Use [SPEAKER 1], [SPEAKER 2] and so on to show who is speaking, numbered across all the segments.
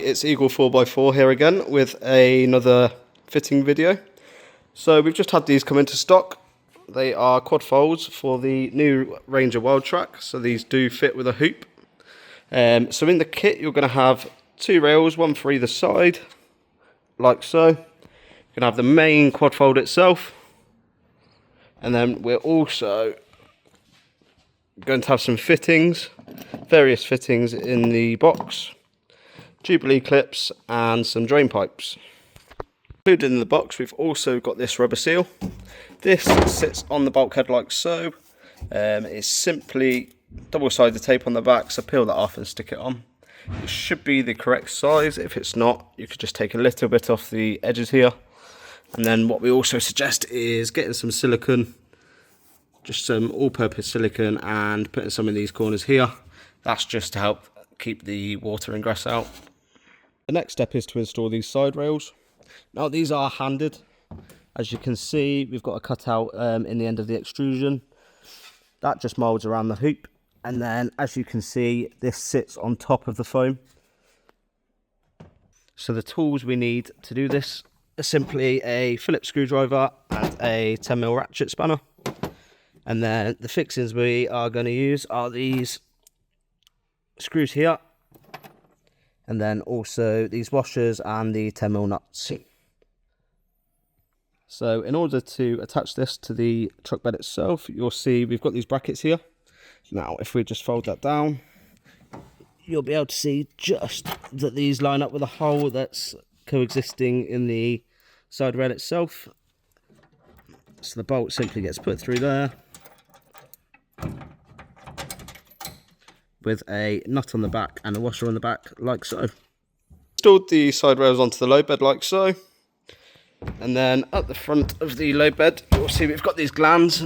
[SPEAKER 1] it's Eagle 4x4 here again with another fitting video. So we've just had these come into stock. They are quad folds for the new Ranger Wild Track, so these do fit with a hoop. So in the kit you're going to have two rails, one for either side, like so. You're going to have the main quad fold itself, and then we're also going to have some fittings, various fittings in the box, Jubilee clips and some drain pipes. Included in the box we've also got this rubber seal. This sits on the bulkhead like so. It's simply double-sided tape on the back, so peel that off and stick it on. It should be the correct size. If it's not, you could just take a little bit off the edges here. And then what we also suggest is getting some silicone, just some all-purpose silicone, and putting some in these corners here. That's just to help keep the water and grass out. The next step is to install these side rails. Now these are handed. As you can see, we've got a cutout in the end of the extrusion. That just moulds around the hoop. And then, as you can see, this sits on top of the foam. So the tools we need to do this are simply a Phillips screwdriver and a 10mm ratchet spanner. And then the fixings we are going to use are these screws here. And then also these washers and the 10mm nuts. So in order to attach this to the truck bed itself, you'll see we've got these brackets here. Now if we just fold that down, you'll be able to see just that these line up with a hole that's coexisting in the side rail itself. So the bolt simply gets put through there with a nut on the back and a washer on the back, like so. Installed the side rails onto the load bed like so. And then at the front of the load bed, you'll see we've got these glands.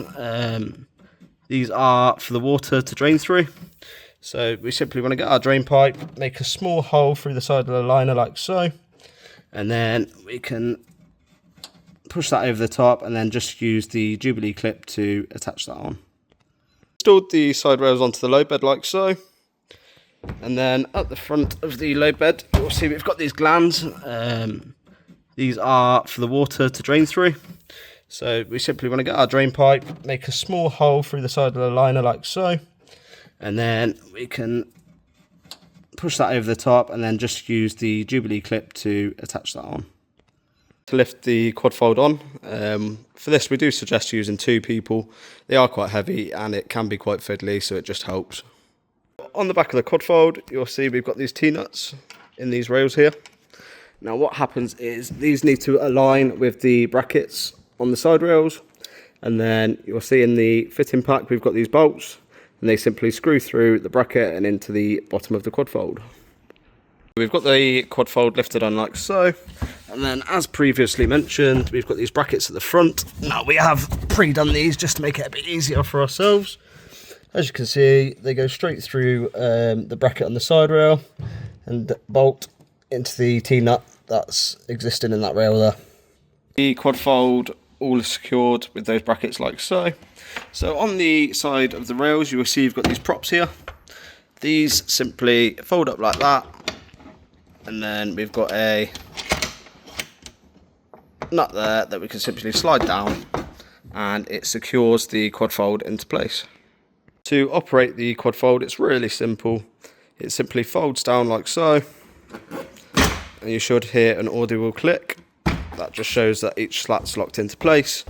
[SPEAKER 1] These are for the water to drain through. So we simply want to get our drain pipe, make a small hole through the side of the liner like so. And then we can push that over the top and then just use the Jubilee clip to attach that on. Installed the side rails onto the load bed like so. And then at the front of the load bed, you'll see we've got these glands. These are for the water to drain through. So we simply want to get our drain pipe, make a small hole through the side of the liner like so. And then we can push that over the top and then just use the Jubilee clip to attach that on. To lift the quad fold on, for this we do suggest using two people. They are quite heavy and it can be quite fiddly, so it just helps. On the back of the quad fold, you'll see we've got these T-nuts in these rails here. Now what happens is these need to align with the brackets on the side rails, and then you'll see in the fitting pack we've got these bolts, and they simply screw through the bracket and into the bottom of the quad fold. We've got the quad fold lifted on like so, and then as previously mentioned, we've got these brackets at the front. Now we have pre-done these just to make it a bit easier for ourselves. As you can see, they go straight through the bracket on the side rail and bolt into the T-nut that's existing in that rail there. The quad fold all secured with those brackets like so. So on the side of the rails you will see you've got these props here. These simply fold up like that, and then we've got a nut there that we can simply slide down and it secures the quad fold into place. To operate the quad fold, it's really simple. It simply folds down like so, and you should hear an audible click. That just shows that each slat's locked into place,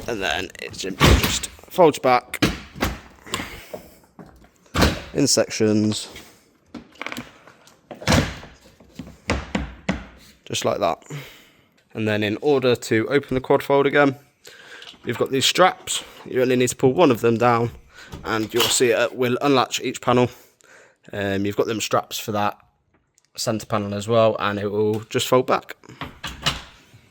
[SPEAKER 1] and then it simply just folds back in sections, just like that. And then in order to open the quad fold again, we've got these straps. You only need to pull one of them down and you'll see it will unlatch each panel. You've got them straps for that centre panel as well, and it will just fold back.